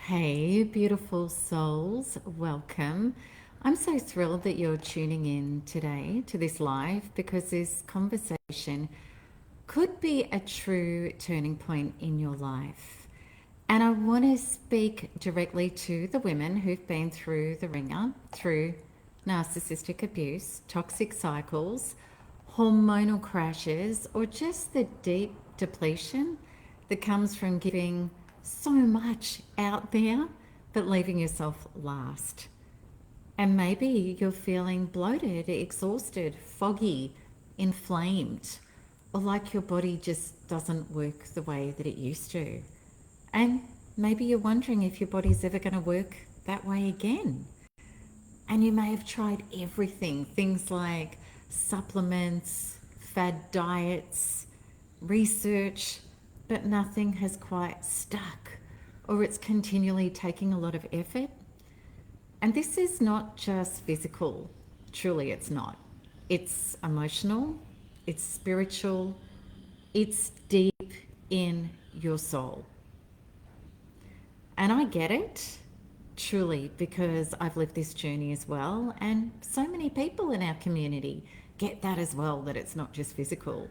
Hey, beautiful souls, welcome. I'm so thrilled that you're tuning in today to this live because this conversation could be a true turning point in your life. And I want to speak directly to the women who've been through the ringer, through narcissistic abuse, toxic cycles, hormonal crashes, or just the deep depletion that comes from giving so much out there but leaving yourself last. And maybe you're feeling bloated, exhausted, foggy, inflamed, or like your body just doesn't work the way that it used to. And maybe you're wondering if your body's ever going to work that way again. And you may have tried everything, things like supplements, fad diets, research, but nothing has quite stuck, or it's continually taking a lot of effort. And this is not just physical, truly, it's not. It's emotional, it's spiritual, it's deep in your soul. And I get it, truly, because I've lived this journey as well. And so many people in our community get that as well, that it's not just physical.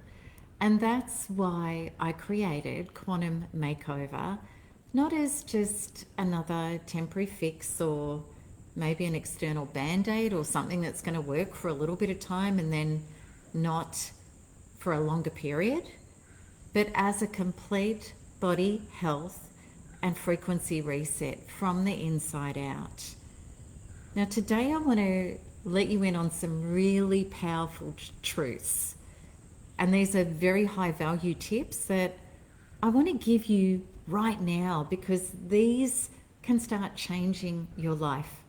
And that's why I created Quantum Makeover, not as just another temporary fix or maybe an external band-aid or something that's going to work for a little bit of time and then not for a longer period, but as a complete body health and frequency reset from the inside out. Now, today I want to let you in on some really powerful truths. And these are very high value tips that I want to give you right now because these can start changing your life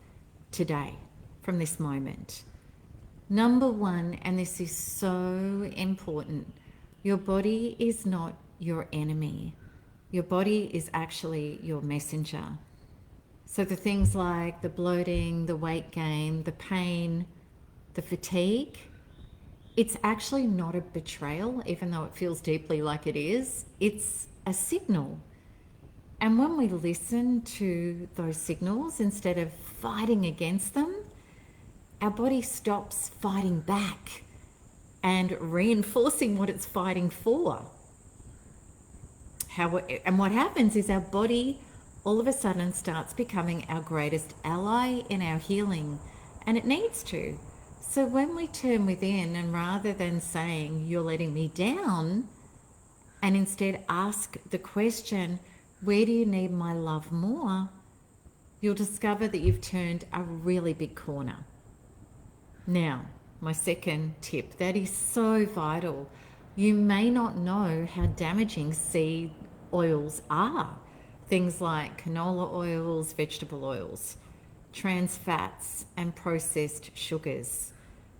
today from this moment. Number one, and this is so important, your body is not your enemy. Your body is actually your messenger. So the things like the bloating, the weight gain, the pain, the fatigue, it's actually not a betrayal, even though it feels deeply like it is. It's a signal. And when we listen to those signals instead of fighting against them, our body stops fighting back and reinforcing what it's fighting for. And what happens is our body all of a sudden starts becoming our greatest ally in our healing, and it needs to. So when we turn within and rather than saying, you're letting me down, and instead ask the question, where do you need my love more? You'll discover that you've turned a really big corner. Now, my second tip that is so vital. You may not know how damaging seed oils are. Things like canola oils, vegetable oils, trans fats, and processed sugars.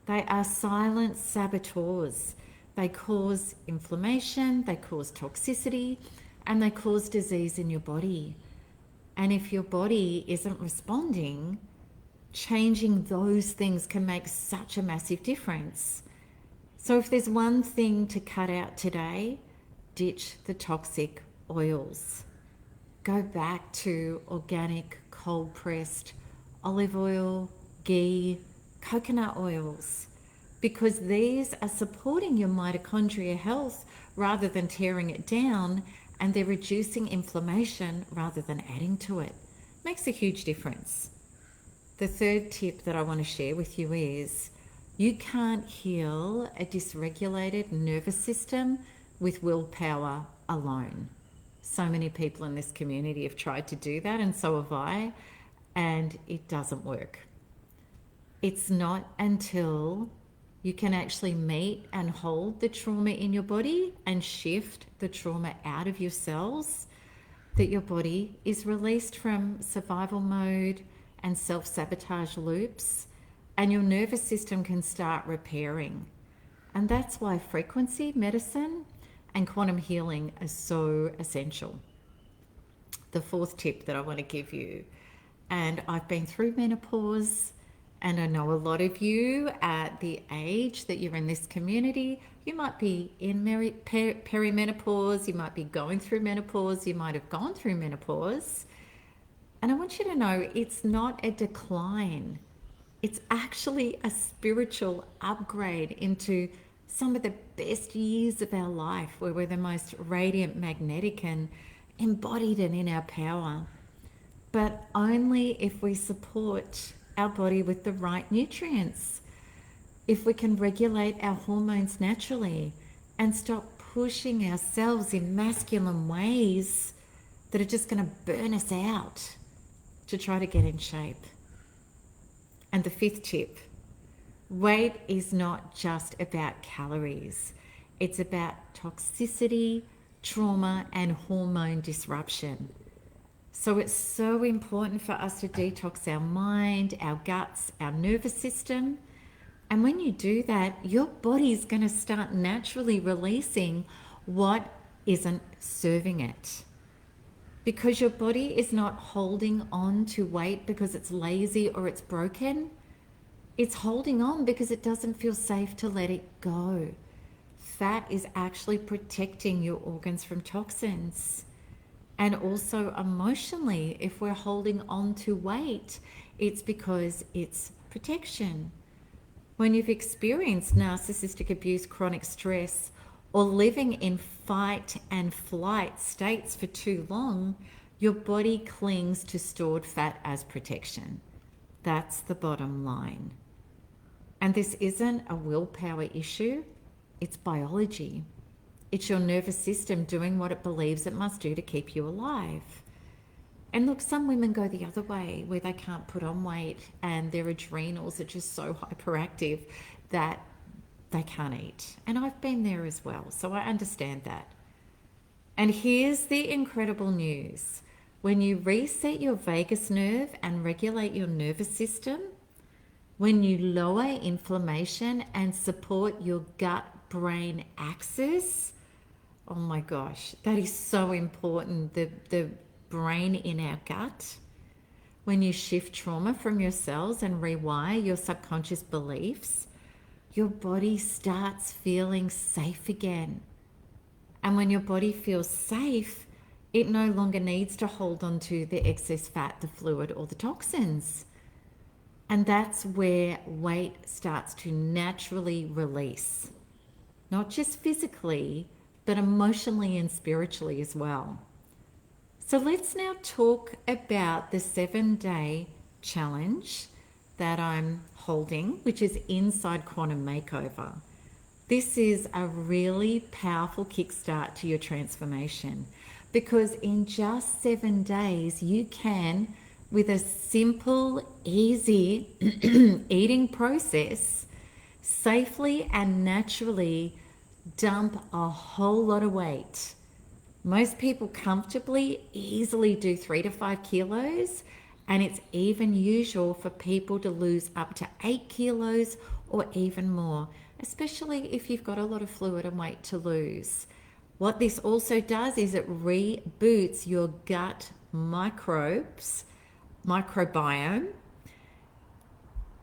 They are silent saboteurs. They cause inflammation, they cause toxicity, and they cause disease in your body. And if your body isn't responding, changing those things can make such a massive difference. So if there's one thing to cut out today, ditch the toxic oils. Go back to organic, cold pressed olive oil, ghee, coconut oils, because these are supporting your mitochondria health rather than tearing it down, and they're reducing inflammation rather than adding to it. Makes a huge difference. The third tip that I want to share with you is you can't heal a dysregulated nervous system with willpower alone. So many people in this community have tried to do that, and so have I, and it doesn't work. It's not until you can actually meet and hold the trauma in your body and shift the trauma out of your cells that your body is released from survival mode and self-sabotage loops, and your nervous system can start repairing. And that's why frequency medicine and quantum healing are so essential. The fourth tip that I want to give you, and I've been through menopause, and I know a lot of you at the age that you're in this community, you might be in perimenopause, you might be going through menopause, you might have gone through menopause. And I want you to know it's not a decline. It's actually a spiritual upgrade into some of the best years of our life where we're the most radiant, magnetic, and embodied and in our power. But only if we support our body with the right nutrients, if we can regulate our hormones naturally and stop pushing ourselves in masculine ways that are just going to burn us out to try to get in shape. And the fifth tip, weight is not just about calories. It's about toxicity, trauma, and hormone disruption. So it's so important for us to detox our mind, our guts, our nervous system. And when you do that, your body's going to start naturally releasing what isn't serving it. Because your body is not holding on to weight because it's lazy or it's broken. It's holding on because it doesn't feel safe to let it go. Fat is actually protecting your organs from toxins. And also emotionally, if we're holding on to weight, it's because it's protection. When you've experienced narcissistic abuse, chronic stress, or living in fight and flight states for too long, your body clings to stored fat as protection. That's the bottom line. And this isn't a willpower issue, it's biology. It's your nervous system doing what it believes it must do to keep you alive. And look, some women go the other way where they can't put on weight and their adrenals are just so hyperactive that they can't eat. And I've been there as well, so I understand that. And here's the incredible news. When you reset your vagus nerve and regulate your nervous system, when you lower inflammation and support your gut-brain axis, oh my gosh, that is so important, the brain in our gut. When you shift trauma from your cells and rewire your subconscious beliefs, your body starts feeling safe again. And when your body feels safe, it no longer needs to hold on to the excess fat, the fluid, or the toxins. And that's where weight starts to naturally release, not just physically, but emotionally and spiritually as well. So let's now talk about the 7-day challenge that I'm holding, which is inside Quantum Makeover. This is a really powerful kickstart to your transformation because in just 7 days, you can, with a simple, easy eating process, safely and naturally dump a whole lot of weight. Most people comfortably, easily do 3 to 5 kilos, and it's even usual for people to lose up to 8 kilos or even more, especially if you've got a lot of fluid and weight to lose. What this also does is it reboots your gut microbiome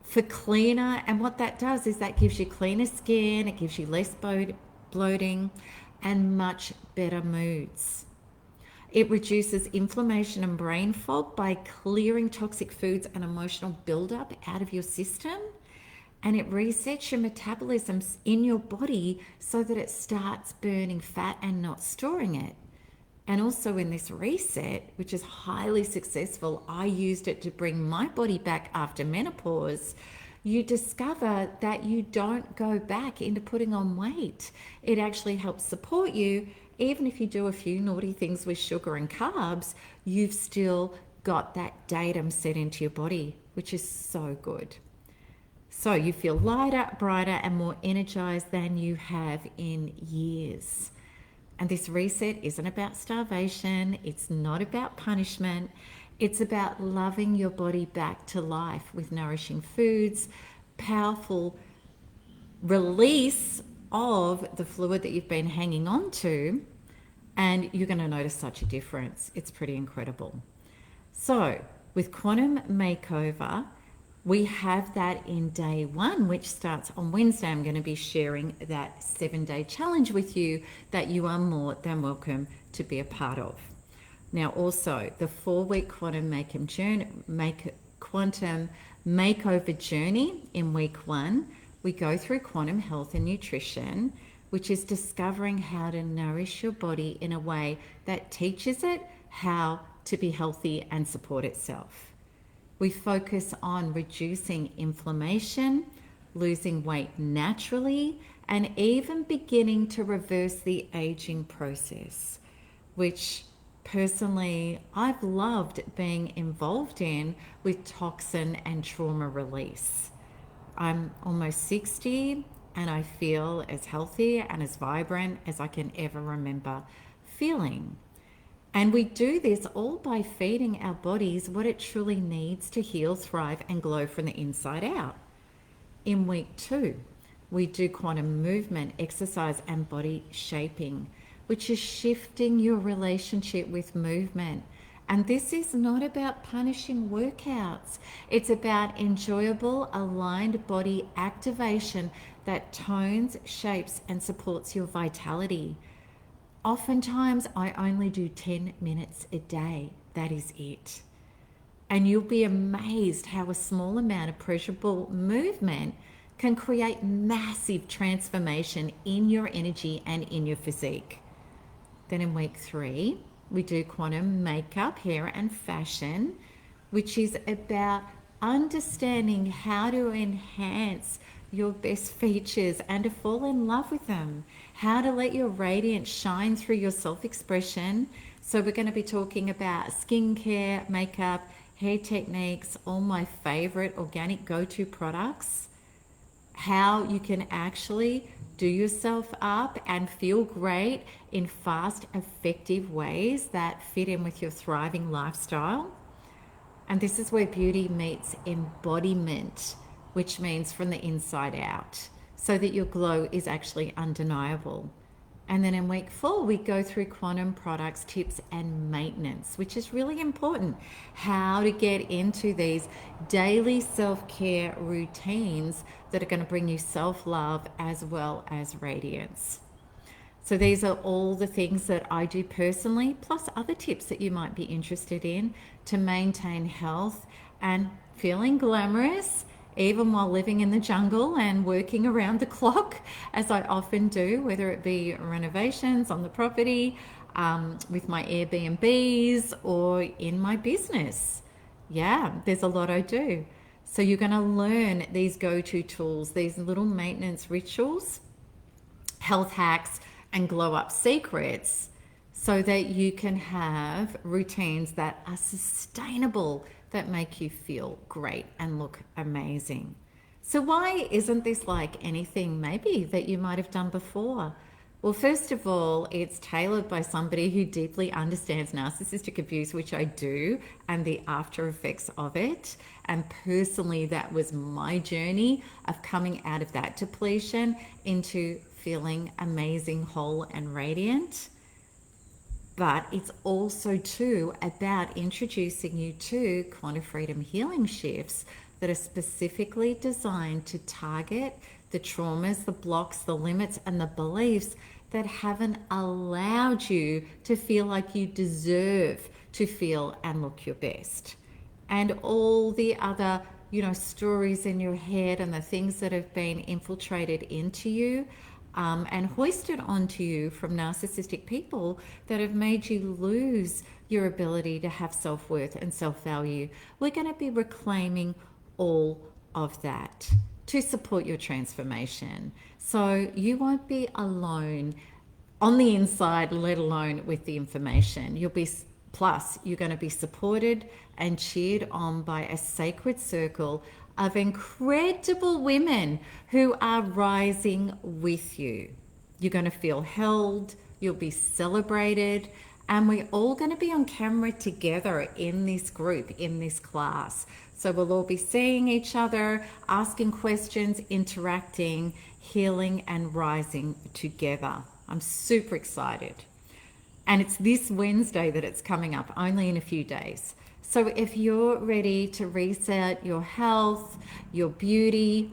for cleaner, and what that does is that gives you cleaner skin, it gives you less bloating, and much better moods. It reduces inflammation and brain fog by clearing toxic foods and emotional buildup out of your system. And it resets your metabolism in your body so that it starts burning fat and not storing it. And also in this reset, which is highly successful, I used it to bring my body back after menopause. You discover that you don't go back into putting on weight. It actually helps support you. Even if you do a few naughty things with sugar and carbs, you've still got that datum set into your body, which is so good. So you feel lighter, brighter, and more energized than you have in years. And this reset isn't about starvation. It's not about punishment. It's about loving your body back to life with nourishing foods, powerful release of the fluid that you've been hanging on to, and you're going to notice such a difference. It's pretty incredible. So with Quantum Makeover, we have that in day 1, which starts on Wednesday. I'm going to be sharing that 7-day challenge with you that you are more than welcome to be a part of. Now, also the 4-week quantum makeover journey in week 1, we go through quantum health and nutrition, which is discovering how to nourish your body in a way that teaches it how to be healthy and support itself. We focus on reducing inflammation, losing weight naturally, and even beginning to reverse the aging process, which personally I've loved being involved in with toxin and trauma release. I'm almost 60 and I feel as healthy and as vibrant as I can ever remember feeling. And we do this all by feeding our bodies what it truly needs to heal, thrive, and glow from the inside out. In week 2, we do quantum movement, exercise, and body shaping, which is shifting your relationship with movement. And this is not about punishing workouts. It's about enjoyable, aligned body activation that tones, shapes, and supports your vitality. Oftentimes, I only do 10 minutes a day. That is it. And you'll be amazed how a small amount of pleasurable movement can create massive transformation in your energy and in your physique. Then in week 3, we do quantum makeup, hair, and fashion, which is about understanding how to enhance your best features and to fall in love with them, how to let your radiance shine through your self-expression. So we're going to be talking about skincare, makeup, hair techniques, all my favorite organic go-to products, how you can actually do yourself up and feel great in fast, effective ways that fit in with your thriving lifestyle. And this is where beauty meets embodiment, which means from the inside out, so that your glow is actually undeniable. And then in week 4, we go through quantum products, tips, and maintenance, which is really important. How to get into these daily self-care routines that are going to bring you self-love as well as radiance. So these are all the things that I do personally, plus other tips that you might be interested in to maintain health and feeling glamorous, even while living in the jungle and working around the clock, as I often do, whether it be renovations on the property, with my Airbnbs, or in my business. Yeah, there's a lot I do. So you're going to learn these go-to tools, these little maintenance rituals, health hacks, and glow up secrets, so that you can have routines that are sustainable, that make you feel great and look amazing. So why isn't this like anything maybe that you might have done before? Well, first of all, it's tailored by somebody who deeply understands narcissistic abuse, which I do, and the after effects of it. And personally, that was my journey of coming out of that depletion into feeling amazing, whole, and radiant. But it's also too about introducing you to quantum freedom healing shifts that are specifically designed to target the traumas, the blocks, the limits, and the beliefs that haven't allowed you to feel like you deserve to feel and look your best. And all the other, stories in your head and the things that have been infiltrated into you, and hoisted onto you from narcissistic people that have made you lose your ability to have self-worth and self-value. We're going to be reclaiming all of that to support your transformation. So you won't be alone on the inside, let alone with the information. Plus, you're going to be supported and cheered on by a sacred circle of incredible women who are rising with you. You're going to feel held, you'll be celebrated, and we're all going to be on camera together in this group, in this class. So we'll all be seeing each other, asking questions, interacting, healing, and rising together. I'm super excited. And it's this Wednesday that it's coming up, only in a few days. So if you're ready to reset your health, your beauty,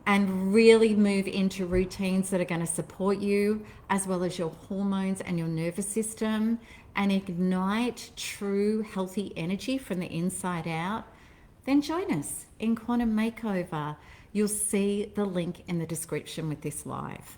and really move into routines that are going to support you, as well as your hormones and your nervous system, and ignite true healthy energy from the inside out, then join us in Quantum Makeover. You'll see the link in the description with this live.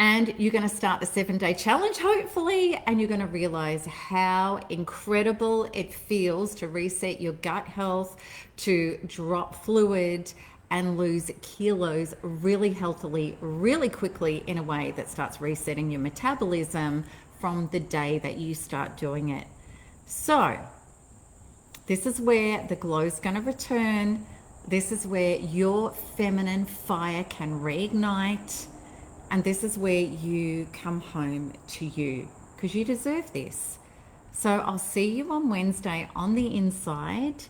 And you're going to start the 7-day challenge, hopefully, and you're going to realize how incredible it feels to reset your gut health, to drop fluid and lose kilos really healthily, really quickly, in a way that starts resetting your metabolism from the day that you start doing it. So this is where the glow is going to return. This is where your feminine fire can reignite. And this is where you come home to you, because you deserve this. So I'll see you on Wednesday on the inside.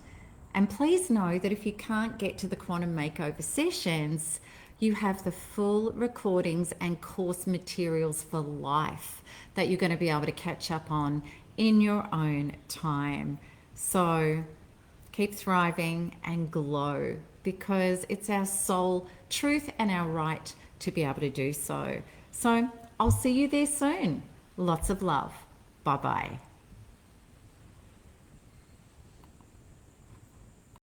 And please know that if you can't get to the Quantum Makeover sessions, you have the full recordings and course materials for life that you're going to be able to catch up on in your own time. So keep thriving and glow, because it's our soul truth and our right to be able to do so. So I'll see you there soon. Lots of love. Bye-bye.